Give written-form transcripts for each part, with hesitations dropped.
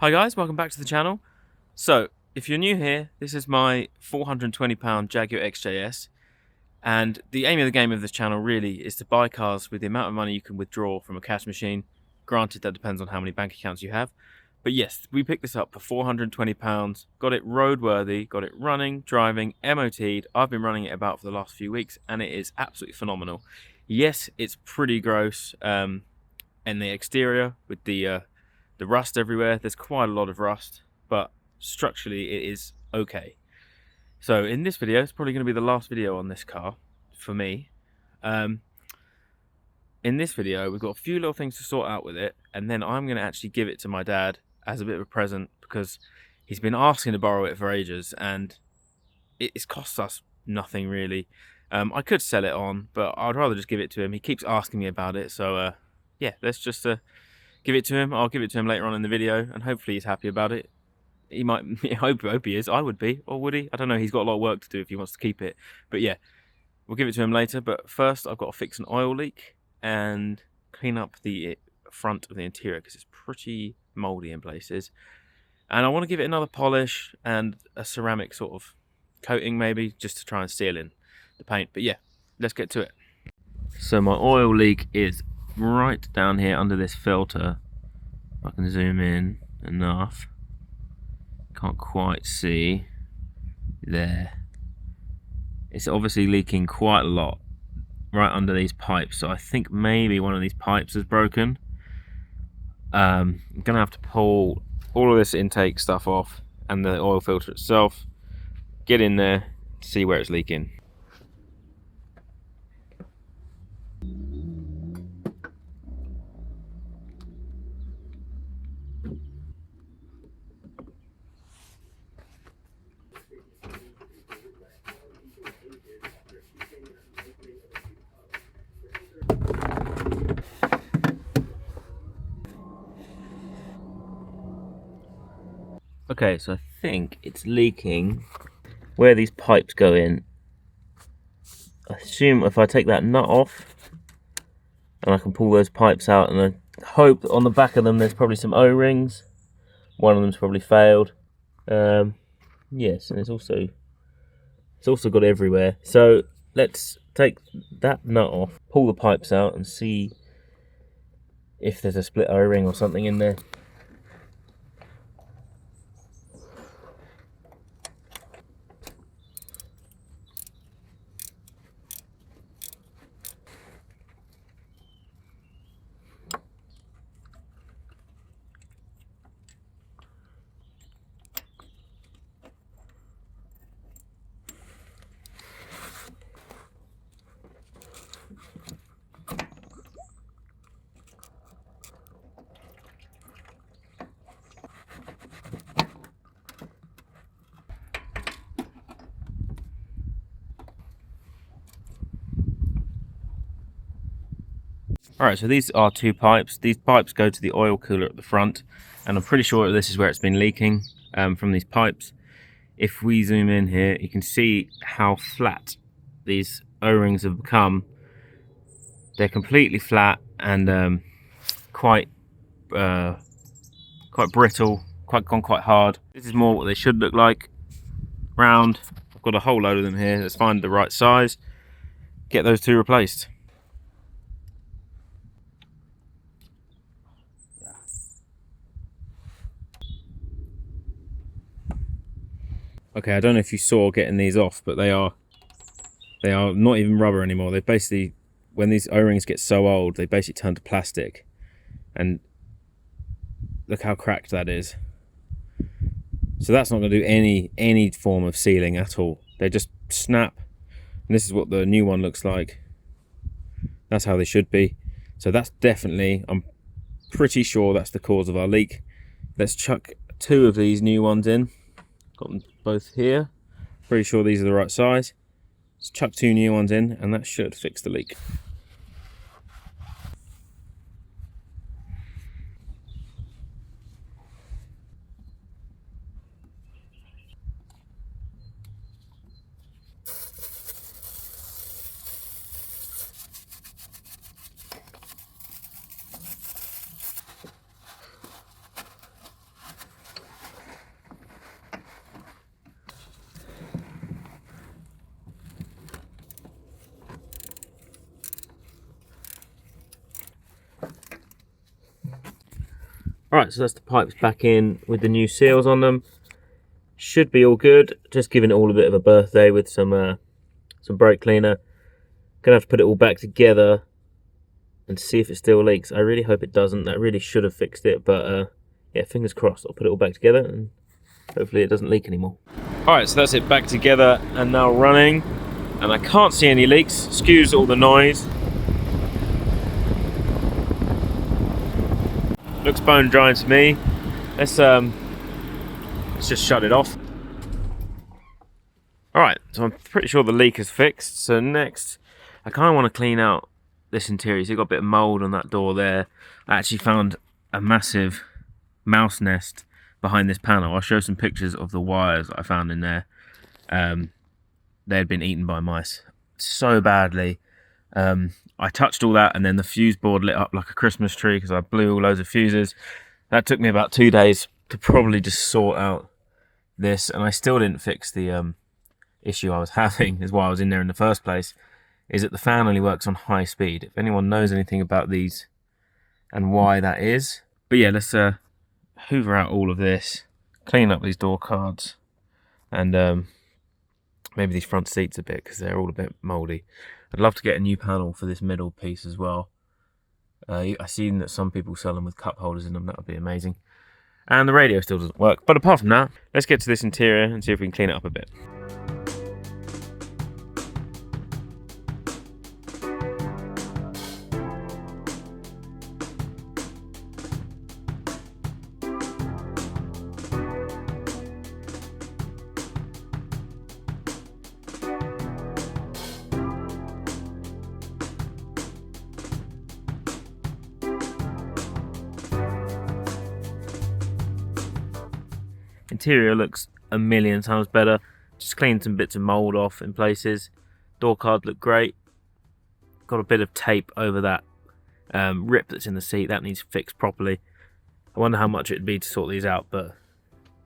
Hi guys, welcome back to the channel. So, if you're new here, this is my £420 Jaguar XJS, and the aim of the game of this channel really is to buy cars with the amount of money you can withdraw from a cash machine. Granted, that depends on how many bank accounts you have. But yes, we picked this up for £420, got it roadworthy, got it running, driving, MOT'd. I've been running it about for the last few weeks, and it is absolutely phenomenal. Yes, it's pretty gross in the exterior with the rust everywhere. There's quite a lot of rust, but structurally it is okay. So in this video, it's probably going to be the last video on this car for me. In this video, we've got a few little things to sort out with it, and then I'm going to actually give it to my dad as a bit of a present because he's been asking to borrow it for ages, and it's cost us nothing really. I could sell it on, but I'd rather just give it to him. He keeps asking me about it, so yeah, let's just give it to him. I'll give it to him later on in the video, and hopefully he's happy about it. He might. I hope he is. I would be, or would he? I don't know. He's got a lot of work to do if he wants to keep it. But yeah, we'll give it to him later. But first, I've got to fix an oil leak and clean up the front of the interior because it's pretty mouldy in places. And I want to give it another polish and a ceramic sort of coating maybe, just to try and seal in the paint. But yeah, let's get to it. So my oil leak is right down here under this filter. If I can zoom in enough. Can't quite see there. It's obviously leaking quite a lot right under these pipes, so I think maybe one of these pipes is broken. I'm gonna have to pull all of this intake stuff off and the oil filter itself, get in there, see where it's leaking. Okay, so I think it's leaking where these pipes go in. I assume if I take that nut off and I can pull those pipes out, and I hope that on the back of them there's probably some O-rings. One of them's probably failed. Yes, and it's also got everywhere. So let's take that nut off, pull the pipes out, and see if there's a split O-ring or something in there. Alright, so these are two pipes. These pipes go to the oil cooler at the front, and I'm pretty sure this is where it's been leaking from these pipes. If we zoom in here, you can see how flat these O-rings have become. They're completely flat and quite brittle, gone quite hard. This is more what they should look like. Round. I've got a whole load of them here. Let's find the right size. Get those two replaced. Okay, I don't know if you saw getting these off, but they are not even rubber anymore. They basically, when these O-rings get so old, they basically turn to plastic. And look how cracked that is. So that's not going to do any form of sealing at all. They just snap. And this is what the new one looks like. That's how they should be. So that's definitely, I'm pretty sure that's the cause of our leak. Let's chuck two of these new ones in. Got them both here. Pretty sure these are the right size. Let's chuck two new ones in, and that should fix the leak. Alright, so that's the pipes back in with the new seals on them. Should be all good. Just giving it all a bit of a birthday with some brake cleaner. Gonna have to put it all back together and see if it still leaks. I really hope it doesn't. That really should have fixed it, but yeah, fingers crossed. I'll put it all back together and hopefully it doesn't leak anymore. Alright, so that's it back together and now running. And I can't see any leaks. Excuse all the noise. Looks bone dry to me. Let's just shut it off. Alright, so I'm pretty sure the leak is fixed. So next, I kind of want to clean out this interior. So you've got a bit of mould on that door there. I actually found a massive mouse nest behind this panel. I'll show some pictures of the wires that I found in there. They had been eaten by mice so badly. I touched all that and then the fuse board lit up like a Christmas tree because I blew all loads of fuses. That took me about 2 days to probably just sort out this, and I still didn't fix the issue I was having, is why I was in there in the first place, is that the fan only works on high speed. If anyone knows anything about these and why that is. But yeah, let's hoover out all of this, clean up these door cards, and maybe these front seats a bit because they're all a bit mouldy. I'd love to get a new panel for this middle piece as well. I've seen that some people sell them with cup holders in them. That would be amazing. And the radio still doesn't work. But apart from that, let's get to this interior and see if we can clean it up a bit. Interior looks a million times better. Just cleaned some bits of mould off in places. Door card looked great. Got a bit of tape over that rip that's in the seat. That needs fixed properly. I wonder how much it'd be to sort these out, but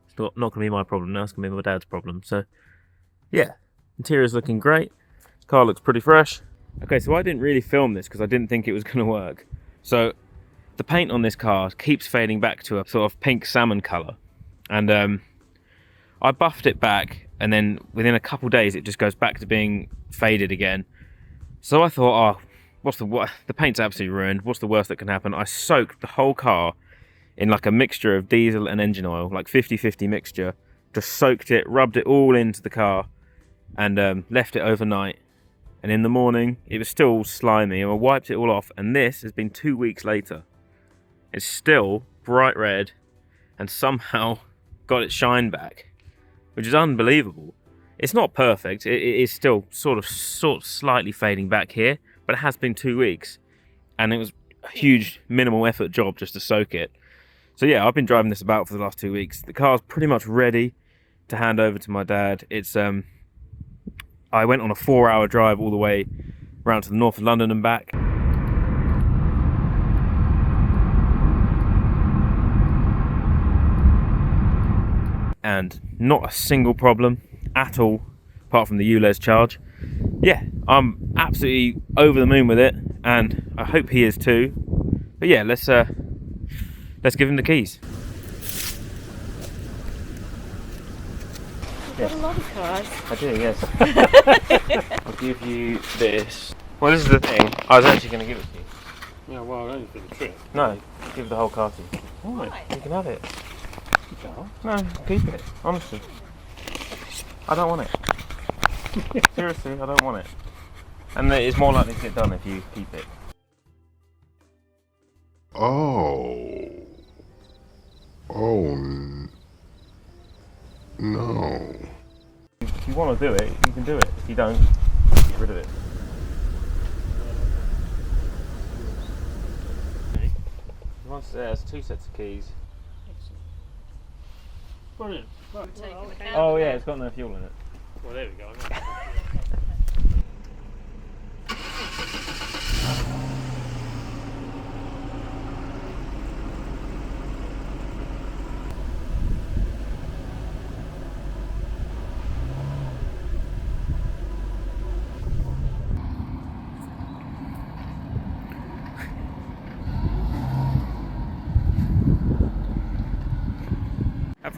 it's not going to be my problem now. It's going to be my dad's problem. So yeah, interior's looking great. Car looks pretty fresh. Okay, so I didn't really film this because I didn't think it was going to work. So the paint on this car keeps fading back to a sort of pink salmon colour. And I buffed it back, and then within a couple days it just goes back to being faded again. So I thought, oh, the paint's absolutely ruined. What's the worst that can happen? I soaked the whole car in like a mixture of diesel and engine oil, like 50-50 mixture. Just soaked it, rubbed it all into the car, and left it overnight. And in the morning, it was still slimy, and I wiped it all off. And this has been 2 weeks later. It's still bright red, and somehow got its shine back, which is unbelievable. It's not perfect. It is still sort of slightly fading back here, but it has been 2 weeks, and it was a huge minimal effort job just to soak it. So yeah, I've been driving this about for the last 2 weeks. The car's pretty much ready to hand over to my dad. It's I went on a 4-hour drive all the way around to the north of London and back. And not a single problem at all, apart from the ULEZ charge. Yeah, I'm absolutely over the moon with it, and I hope he is too. But yeah, let's give him the keys. You've got a lot of cars. I do, yes. I'll give you this. Well, this is the thing. I was actually going to give it to you. Yeah, well, only for the trip. No, give the whole car to you. Why? You can have it. You can't. No, keep it. Honestly, I don't want it. Seriously, I don't want it. And it's more likely to get done if you keep it. Oh. Oh, no. If you want to do it, you can do it. If you don't, get rid of it. Once there's 2 sets of keys. Brilliant. Right. Oh yeah, it's got no fuel in it. Well, there we go.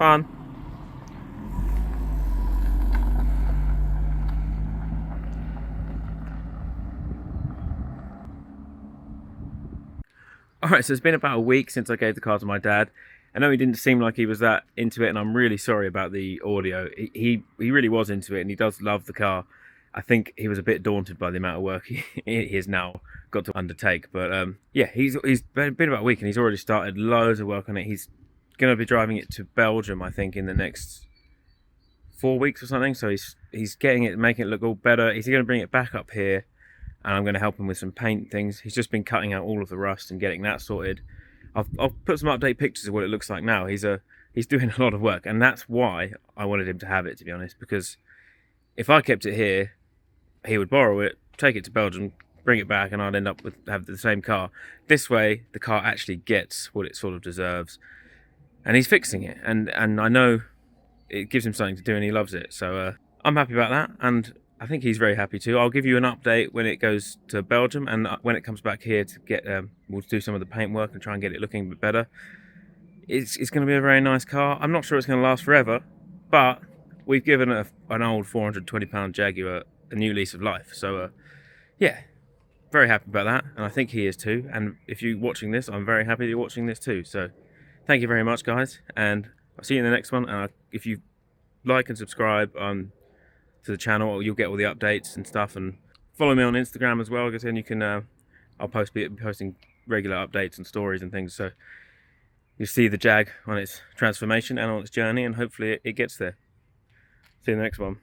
fun. Alright, so it's been about a week since I gave the car to my dad. I know he didn't seem like he was that into it, and I'm really sorry about the audio. He really was into it, and he does love the car. I think he was a bit daunted by the amount of work he has now got to undertake. But yeah, he's been about a week, and he's already started loads of work on it. He's going to be driving it to Belgium, I think, in the next 4 weeks or something. So he's getting it, making it look all better. He's going to bring it back up here, and I'm going to help him with some paint things. He's just been cutting out all of the rust and getting that sorted. I'll put some update pictures of what it looks like now. He's doing a lot of work, and that's why I wanted him to have it, to be honest, because if I kept it here, he would borrow it, take it to Belgium, bring it back, and I'd end up with have the same car. This way, the car actually gets what it sort of deserves, and he's fixing it, and I know it gives him something to do, and he loves it. So I'm happy about that, and I think he's very happy too. I'll give you an update when it goes to Belgium, and when it comes back here to get, we'll do some of the paint work and try and get it looking a bit better. It's going to be a very nice car. I'm not sure it's going to last forever, but we've given an old 420 pound Jaguar a new lease of life. So yeah, very happy about that, and I think he is too. And if you're watching this, I'm very happy that you're watching this too. So thank you very much, guys, and I'll see you in the next one. And if you like and subscribe to the channel, you'll get all the updates and stuff, and follow me on Instagram as well, because then you can I'll be posting regular updates and stories and things, so you'll see the Jag on its transformation and on its journey, and hopefully it gets there. See you in the next one.